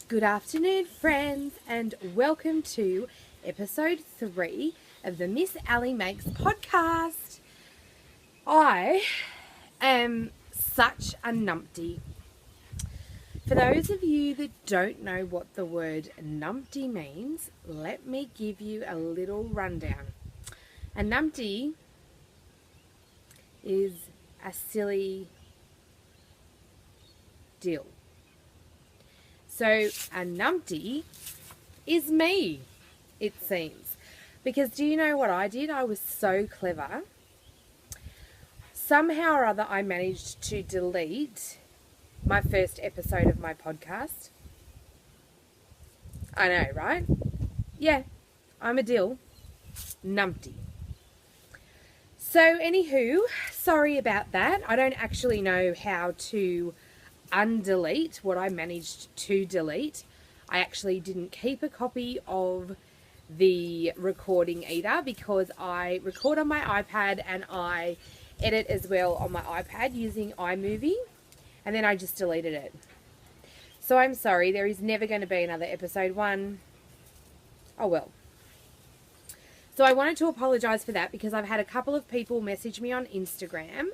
Good afternoon, friends, and welcome to episode 3 of the Miss Ally Makes podcast. I am such a numpty. For those of you that don't know what the word numpty means, let me give you a little rundown. A numpty is a silly dill. So a numpty is me, it seems. Because do you know what I did? I was so clever. Somehow or other I managed to delete my first episode of my podcast. I know, right? Yeah, I'm a dill. Numpty. So anywho, sorry about that. I don't actually know how to undelete what I managed to delete. I actually didn't keep a copy of the recording either because I record on my iPad and I edit as well on my iPad using iMovie, and then I just deleted it. So I'm sorry, there is never going to be another episode 1. Oh well. So I wanted to apologise for that because I've had a couple of people message me on Instagram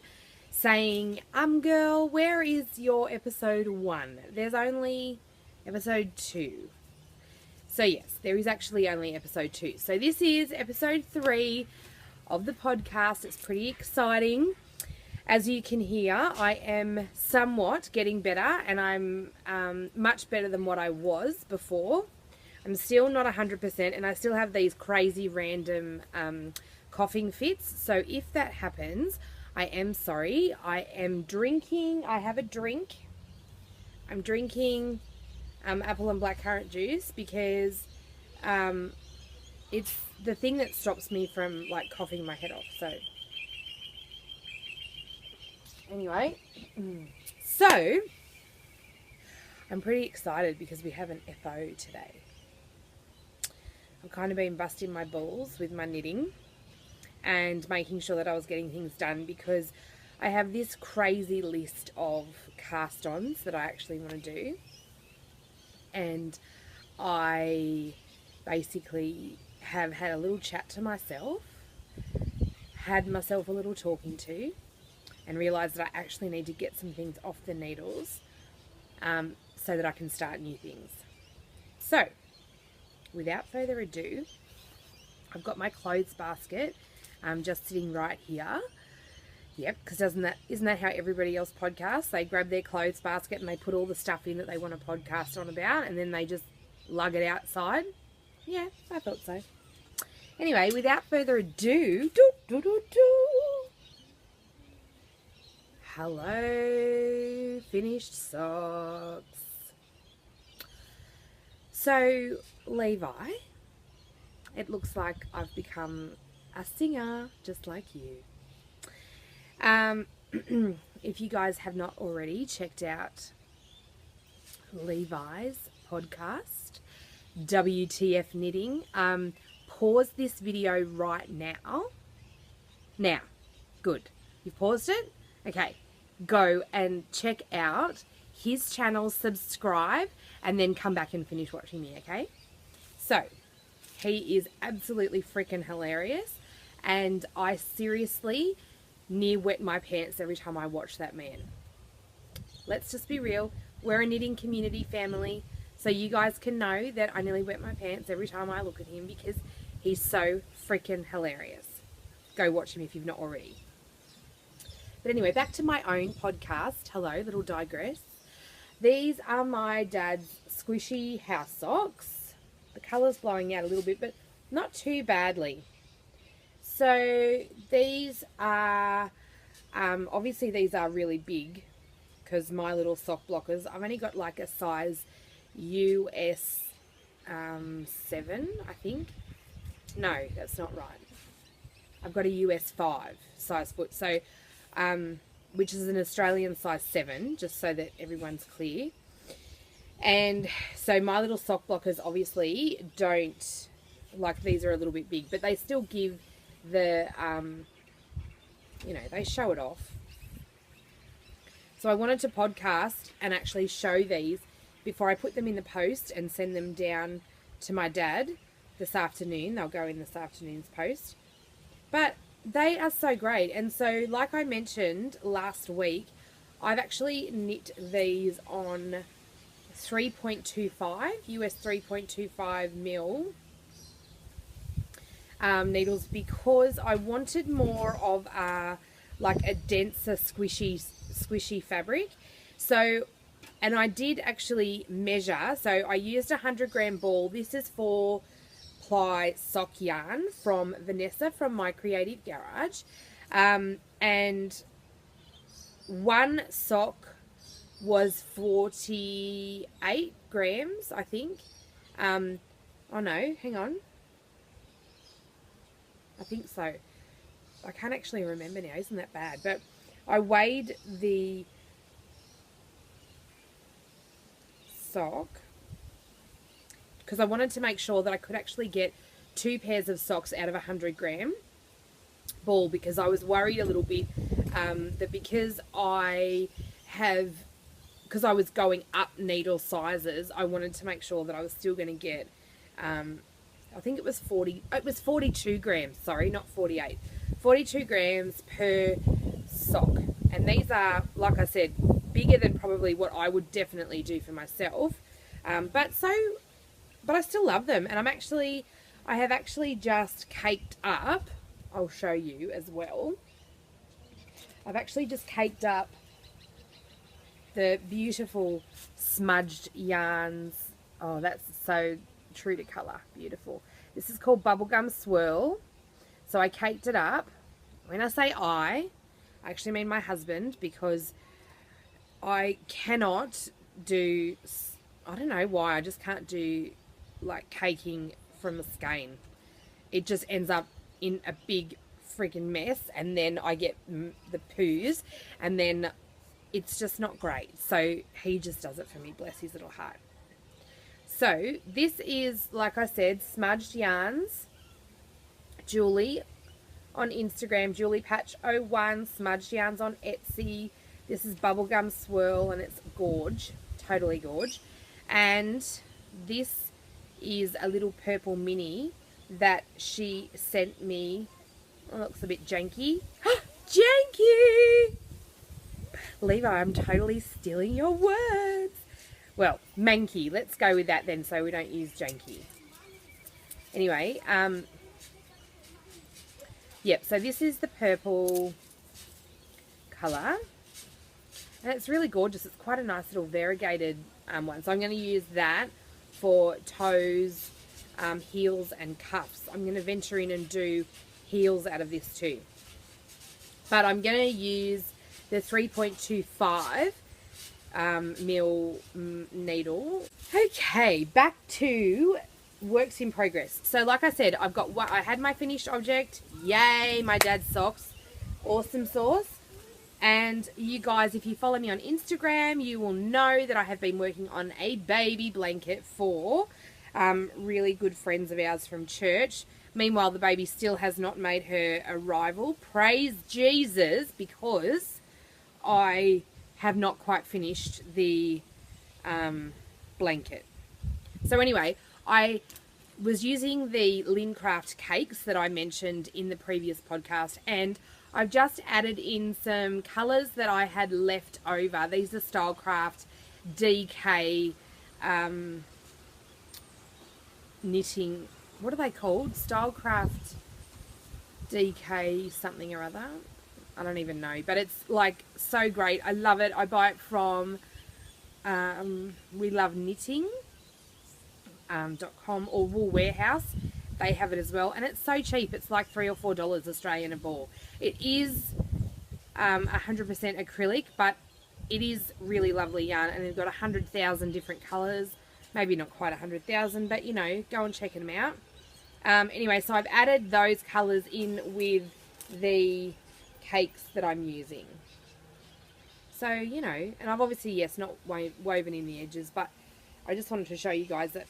saying, girl, where is your episode 1? There's only episode 2. So yes, there is actually only episode 2. So this is episode 3 of the podcast. It's pretty exciting. As you can hear, I am somewhat getting better, and I'm much better than what I was before. I'm still not 100%, and I still have these crazy random coughing fits. So if that happens, I am sorry. I am drinking. I have a drink. I'm drinking apple and blackcurrant juice because it's the thing that stops me from like coughing my head off. So anyway, so I'm pretty excited because we have an FO today. I've kind of been busting my balls with my knitting and making sure that I was getting things done because I have this crazy list of cast-ons that I actually want to do, and I basically have had a little chat to myself, had myself a little talking to, and realised that I actually need to get some things off the needles so that I can start new things. So without further ado, I've got my clothes basket just sitting right here. Yep, because isn't that how everybody else podcasts? They grab their clothes basket and they put all the stuff in that they want to podcast on about, and then they just lug it outside. Yeah, I thought so. Anyway, without further ado, hello, finished socks. So, Levi, it looks like I've become a singer just like you. If you guys have not already checked out Levi's podcast, WTF Knitting, pause this video right now. Now, good. You've paused it? Okay, go and check out his channel, subscribe, and then come back and finish watching me, okay? So, he is absolutely freaking hilarious, and I seriously near wet my pants every time I watch that man. Let's just be real. We're a knitting community family, so you guys can know that I nearly wet my pants every time I look at him because he's so freaking hilarious. Go watch him if you've not already. But anyway, back to my own podcast. Hello, little digress. These are my dad's squishy house socks. The colour's blowing out a little bit, but not too badly. So these are, obviously these are really big because my little sock blockers, I've only got like a size US 7, I think. No, that's not right. I've got a US 5 size foot. So, which is an Australian size 7, just so that everyone's clear. And so my little sock blockers obviously don't, like, these are a little bit big, but they still give the, you know, they show it off. So I wanted to podcast and actually show these before I put them in the post and send them down to my dad this afternoon. They'll go in this afternoon's post. But they are so great. And so, like I mentioned last week, I've actually knit these on 3.25, US 3.25 mil needles, because I wanted more of like a denser squishy fabric. So, and I did actually measure. So I used a 100-gram ball. This is 4-ply sock yarn from Vanessa from My Creative Garage. And one sock was 48 grams, I think. Oh no, hang on. I think so. I can't actually remember now. Isn't that bad? But I weighed the sock because I wanted to make sure that I could actually get 2 pairs of socks out of a 100-gram ball, because I was worried a little bit that because I was going up needle sizes, I wanted to make sure that I was still going to get I think it was 42 grams, sorry, not 48. 42 grams per sock. And these are, like I said, bigger than probably what I would definitely do for myself. But I still love them. And I have actually just caked up, I'll show you as well. I've actually just caked up the beautiful smudged yarns. Oh, that's so true to colour. Beautiful. This is called Bubblegum Swirl. So I caked it up. When I say I actually mean my husband, because I cannot do, I don't know why, I just can't do like caking from a skein. It just ends up in a big freaking mess, and then I get the poos, and then it's just not great. So he just does it for me, bless his little heart. So this is, like I said, Smudged Yarns, Julie on Instagram, JuliePatch01, Smudged Yarns on Etsy. This is Bubblegum Swirl, and it's gorge, totally gorge. And this is a little purple mini that she sent me. Oh, it looks a bit janky. Janky! Levi, I'm totally stealing your words. Well, manky. Let's go with that then, so we don't use janky. Anyway, yep, so this is the purple colour. And it's really gorgeous. It's quite a nice little variegated one. So I'm going to use that for toes, heels and cuffs. I'm going to venture in and do heels out of this too. But I'm going to use the 3.25 mil needle. Okay, back to works in progress. So like I said, I had my finished object. Yay, my dad's socks. Awesome sauce. And you guys, if you follow me on Instagram, you will know that I have been working on a baby blanket for really good friends of ours from church. Meanwhile, the baby still has not made her arrival. Praise Jesus, because I have not quite finished the blanket. So anyway, I was using the Lincraft cakes that I mentioned in the previous podcast, and I've just added in some colours that I had left over. These are Stylecraft DK knitting. What are they called? Stylecraft DK something or other. I don't even know, but it's like so great. I love it. I buy it from We Love Knitting .com or Wool Warehouse. They have it as well, and it's so cheap. It's like $3 or $4 Australian a ball. It is 100% acrylic, but it is really lovely yarn, and they've got 100,000 different colours. Maybe not quite 100,000, but you know, go and check them out. Anyway, so I've added those colours in with the cakes that I'm using. So, you know, and I've obviously, yes, not woven in the edges, but I just wanted to show you guys that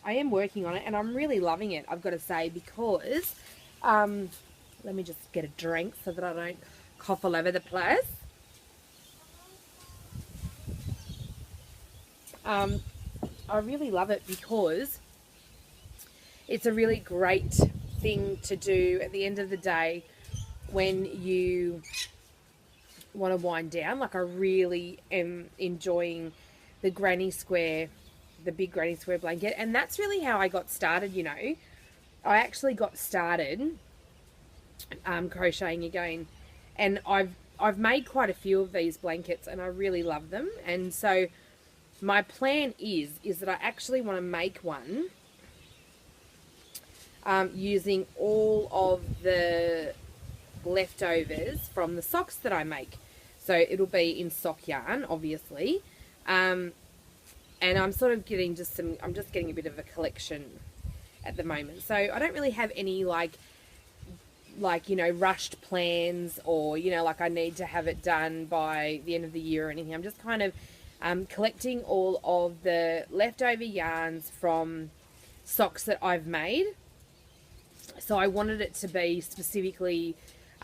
I am working on it, and I'm really loving it, I've got to say, because, let me just get a drink so that I don't cough all over the place. I really love it because it's a really great thing to do at the end of the day when you want to wind down. Like, I really am enjoying the granny square, the big granny square blanket, and that's really how I got started. You know, I actually got started crocheting again, and I've made quite a few of these blankets, and I really love them. And so my plan is that I actually want to make one using all of the leftovers from the socks that I make. So it'll be in sock yarn, obviously. And I'm sort of getting I'm just getting a bit of a collection at the moment. So I don't really have any like, you know, rushed plans, or, you know, like I need to have it done by the end of the year or anything. I'm just kind of collecting all of the leftover yarns from socks that I've made. So I wanted it to be specifically,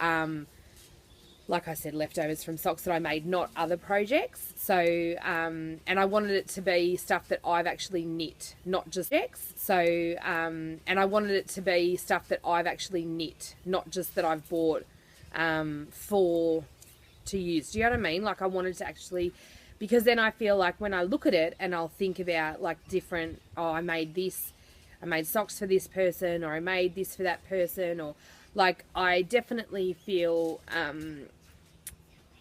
like I said, leftovers from socks that I made, not other projects. So, and I wanted it to be stuff that I've actually knit, not just projects. So, and I wanted it to be stuff that I've actually knit, not just that I've bought to use. Do you know what I mean? Like, I wanted to actually, because then I feel like when I look at it and I'll think about like different, oh, I made this, I made socks for this person, or I made this for that person, or like, I definitely feel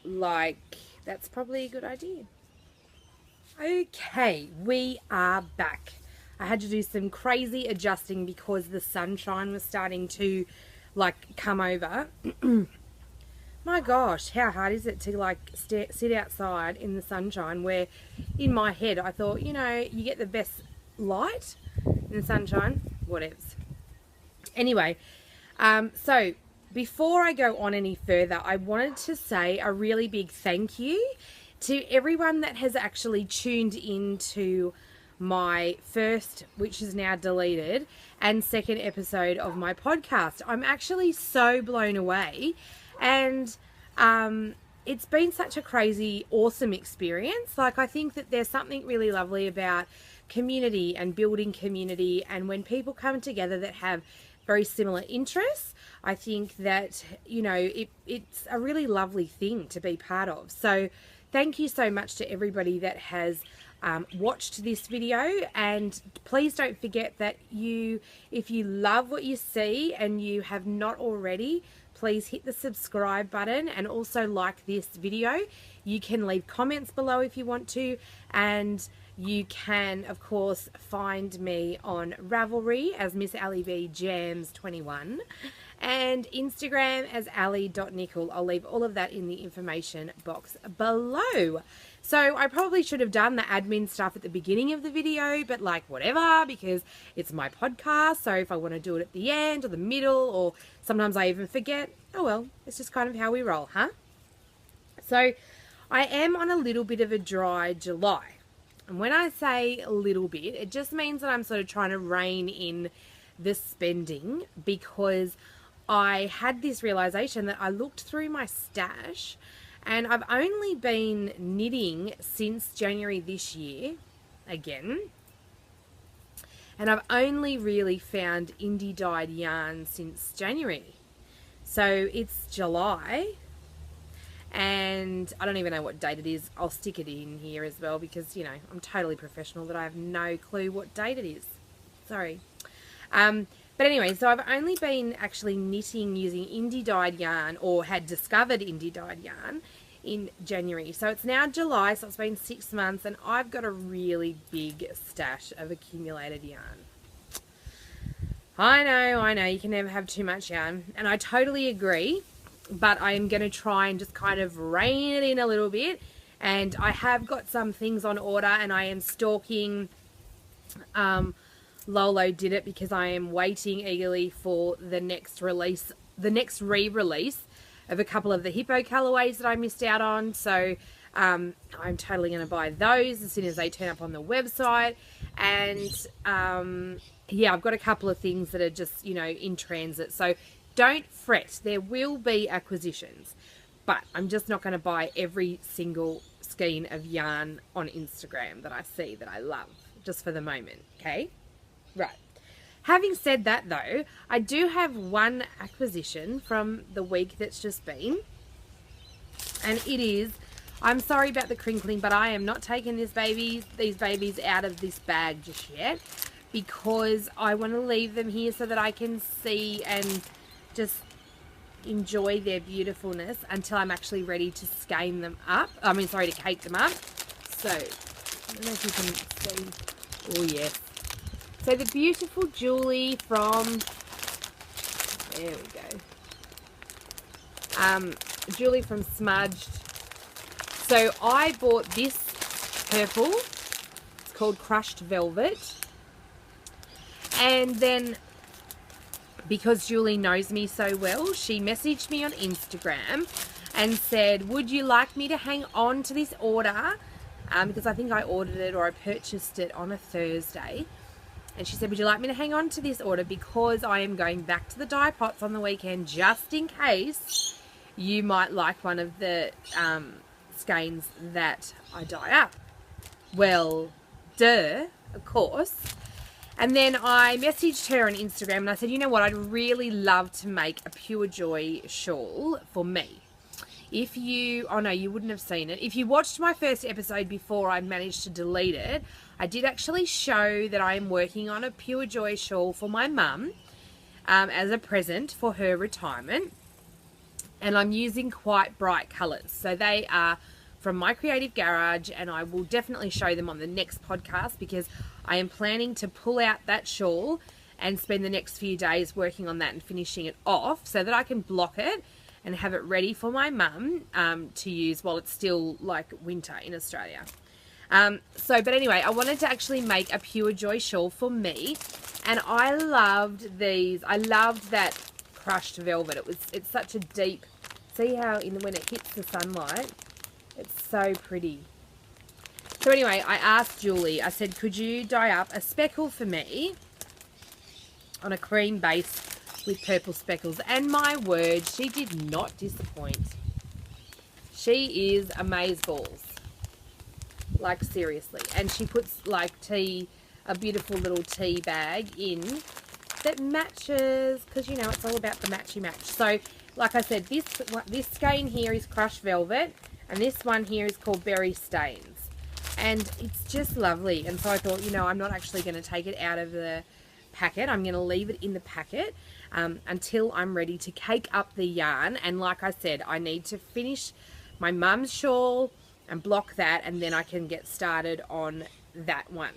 like that's probably a good idea. Okay, we are back. I had to do some crazy adjusting because the sunshine was starting to like come over. My gosh, how hard is it to like sit outside in the sunshine, where in my head I thought, you know, you get the best light in the sunshine, whatevs. Anyway, so before I go on any further, I wanted to say a really big thank you to everyone that has actually tuned into my first, which is now deleted, and second episode of my podcast. I'm actually so blown away, and it's been such a crazy, awesome experience. Like, I think that there's something really lovely about community and building community, and when people come together that have very similar interests, I think that, you know, it's a really lovely thing to be part of. So thank you so much to everybody that has watched this video, and please don't forget that if you love what you see and you have not already, please hit the subscribe button and also like this video. You can leave comments below if you want to, and you can, of course, find me on Ravelry as Miss Ally B Jams 21 and Instagram as ally.nicoll. I'll leave all of that in the information box below. So I probably should have done the admin stuff at the beginning of the video, but like, whatever, because it's my podcast. So if I want to do it at the end or the middle, or sometimes I even forget, oh well, it's just kind of how we roll, huh? So I am on a little bit of a dry July. And when I say a little bit, it just means that I'm sort of trying to rein in the spending, because I had this realization that I looked through my stash and I've only been knitting since January this year again. And I've only really found indie dyed yarn since January. So it's July, and I don't even know what date it is. I'll stick it in here as well, because, you know, I'm totally professional that I have no clue what date it is. Sorry. But anyway, so I've only been actually knitting using indie dyed yarn, or had discovered indie dyed yarn, in January. So it's now July, so it's been 6 months, and I've got a really big stash of accumulated yarn. I know, you can never have too much yarn, and I totally agree, but I am going to try and just kind of rein it in a little bit, and I have got some things on order, and I am stalking Lolo Did It, because I am waiting eagerly for the next release, the next re-release of a couple of the hippo colorways that I missed out on. So I'm totally going to buy those as soon as they turn up on the website. And yeah, I've got a couple of things that are just, you know, in transit. So don't fret, there will be acquisitions, but I'm just not going to buy every single skein of yarn on Instagram that I see that I love. just for the moment, okay? Right. Having said that, though, I do have one acquisition from the week that's just been, and it is, I'm sorry about the crinkling, but I am not taking these babies out of this bag just yet, because I want to leave them here so that I can see and just enjoy their beautifulness until I'm actually ready to skein them up. To cake them up. So, I don't know if you can see. Oh, yes. So the beautiful Julie from, there we go. Julie from Smudged. So I bought this purple. It's called Crushed Velvet. And then, because Julie knows me so well, she messaged me on Instagram and said, would you like me to hang on to this order? Because I think I ordered it, or I purchased it on a Thursday. And she said, would you like me to hang on to this order because I am going back to the dye pots on the weekend, just in case you might like one of the skeins that I dye up. Well, duh, of course. And then I messaged her on Instagram and I said, you know what, I'd really love to make a Pure Joy shawl for me. If you, oh no, you wouldn't have seen it. If you watched my first episode before I managed to delete it, I did actually show that I am working on a Pure Joy shawl for my mum as a present for her retirement. And I'm using quite bright colours. So they are from my creative garage, and I will definitely show them on the next podcast because I am planning to pull out that shawl and spend the next few days working on that and finishing it off so that I can block it and have it ready for my mum to use while it's still like winter in Australia. But anyway, I wanted to actually make a Pure Joy shawl for me, and I loved these. I loved that crushed velvet. It's such a deep, see how when it hits the sunlight, it's so pretty. So anyway, I asked Julie, I said, could you dye up a speckle for me on a cream base with purple speckles? And my word, she did not disappoint. She is amazeballs. Like, seriously. And she puts like a beautiful little tea bag in that matches, because you know it's all about the matchy match. So like I said, this skein here is crushed velvet, and this one here is called Berry Stains, and it's just lovely. And so I thought, you know, I'm not actually going to take it out of the packet. I'm going to leave it in the packet until I'm ready to cake up the yarn. And like I said, I need to finish my mum's shawl and block that, and then I can get started on that one.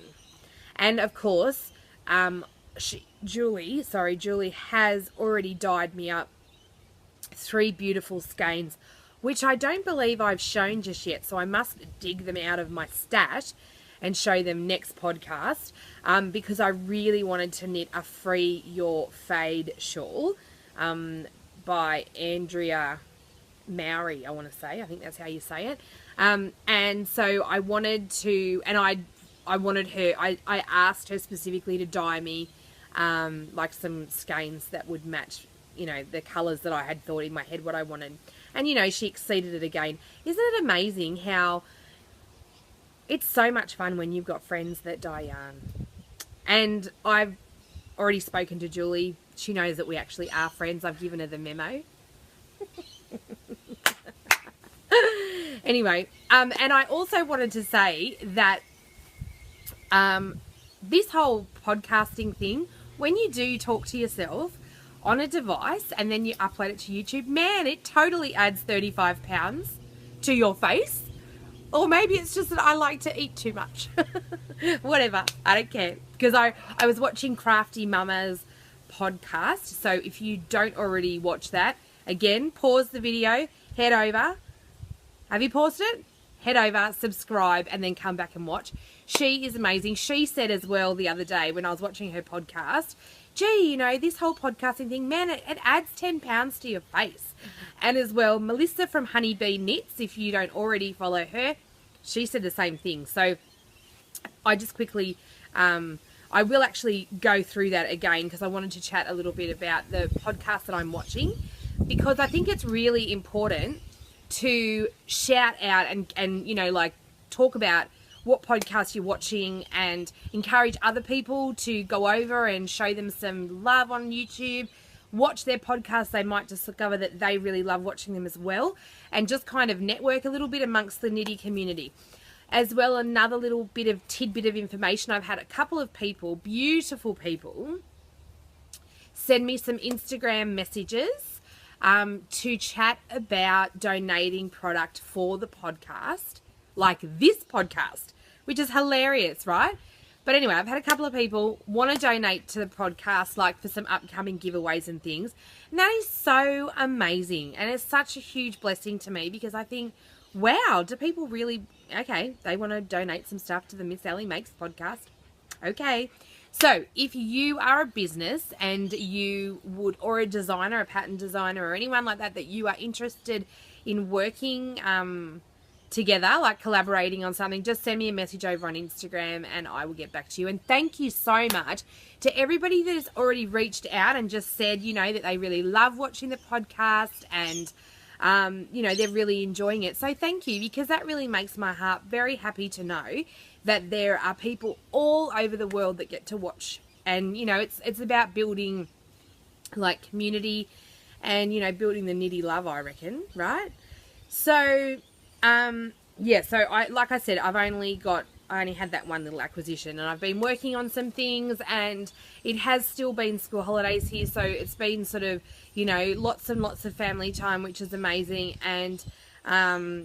And of course, Julie has already dyed me up 3 beautiful skeins, which I don't believe I've shown just yet, so I must dig them out of my stash and show them next podcast, because I really wanted to knit a Free Your Fade shawl by Andrea Mowry, I want to say. I think that's how you say it. And so I wanted to, and I wanted her, I asked her specifically to dye me like some skeins that would match, you know, the colours that I had thought in my head what I wanted. And, you know, she exceeded it again. Isn't it amazing how it's so much fun when you've got friends that dye yarn? And I've already spoken to Julie. She knows that we actually are friends. I've given her the memo. Anyway, and I also wanted to say that this whole podcasting thing, when you do talk to yourself on a device and then you upload it to YouTube, man, it totally adds 35 pounds to your face. Or maybe it's just that I like to eat too much. Whatever, I don't care. Because I was watching Crafty Momma's podcast. So if you don't already watch that, again, pause the video, head over. Have you paused it? Head over, subscribe, and then come back and watch. She is amazing. She said as well the other day when I was watching her podcast, gee, you know, this whole podcasting thing, man, it adds 10 pounds to your face. And as well, Melissa from Honeybee Knits, if you don't already follow her, she said the same thing. So I just quickly, I will actually go through that again because I wanted to chat a little bit about the podcast that I'm watching, because I think it's really important to shout out and you know, like talk about what podcast you're watching, and encourage other people to go over and show them some love on YouTube. Watch their podcasts. They might discover that they really love watching them as well, and just kind of network a little bit amongst the knitty community. As well, another little bit of tidbit of information. I've had a couple of people, beautiful people, send me some Instagram messages to chat about donating product for the podcast, like this podcast, which is hilarious, right? But anyway, I've had a couple of people want to donate to the podcast, like for some upcoming giveaways and things. And that is so amazing. And it's such a huge blessing to me, because I think, wow, do people really, okay, they want to donate some stuff to the Miss Ally Makes podcast. Okay. So if you are a business and you would, or a designer, a pattern designer, or anyone like that, that you are interested in working together, like collaborating on something, just send me a message over on Instagram and I will get back to you. And thank you so much to everybody that has already reached out and just said, you know, that they really love watching the podcast and, you know, they're really enjoying it. So thank you, because that really makes my heart very happy to know that there are people all over the world that get to watch. And, you know, it's about building like community and, you know, building the knitty love, I reckon, right? So, yeah, so like I said, I only had that one little acquisition, and I've been working on some things, and it has still been school holidays here. So it's been sort of, you know, lots and lots of family time, which is amazing. And,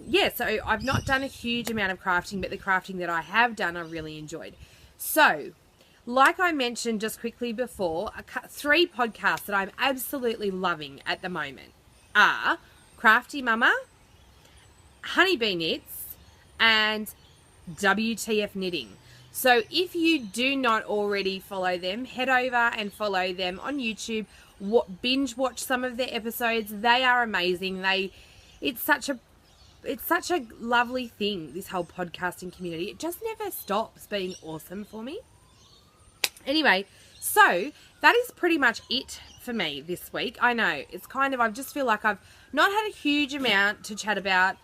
yeah, so I've not done a huge amount of crafting, but the crafting that I have done, I really enjoyed. So, like I mentioned just quickly before, 3 podcasts that I'm absolutely loving at the moment are Crafty Momma, Honeybee Knits, and WTF Knitting. So if you do not already follow them, head over and follow them on YouTube. Binge watch some of their episodes. They are amazing. It's such a lovely thing, this whole podcasting community. It just never stops being awesome for me. Anyway, so that is pretty much it for me this week. I know, it's kind of, I just feel like I've not had a huge amount to chat about.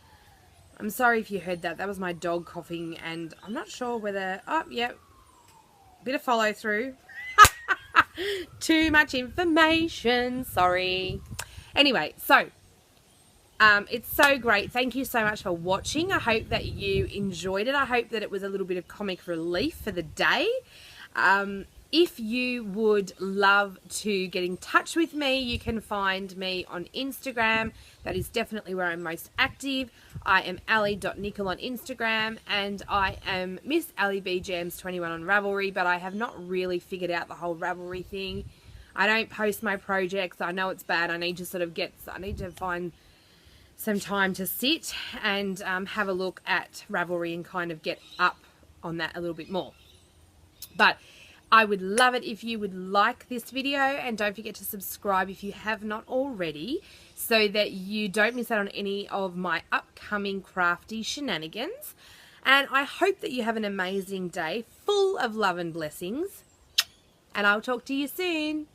I'm sorry if you heard that. That was my dog coughing, and I'm not sure whether, oh, yeah, bit of follow through. Too much information, sorry. Anyway, so it's so great. Thank you so much for watching. I hope that you enjoyed it. I hope that it was a little bit of comic relief for the day. If you would love to get in touch with me, you can find me on Instagram. That is definitely where I'm most active. I am ally.nicoll on Instagram, and I am Miss Ally B Jams 21 on Ravelry, but I have not really figured out the whole Ravelry thing. I don't post my projects. I know it's bad. I need to find some time to sit and have a look at Ravelry and kind of get up on that a little bit more. But I would love it if you would like this video, and don't forget to subscribe if you have not already, so that you don't miss out on any of my upcoming crafty shenanigans. And I hope that you have an amazing day full of love and blessings, and I'll talk to you soon.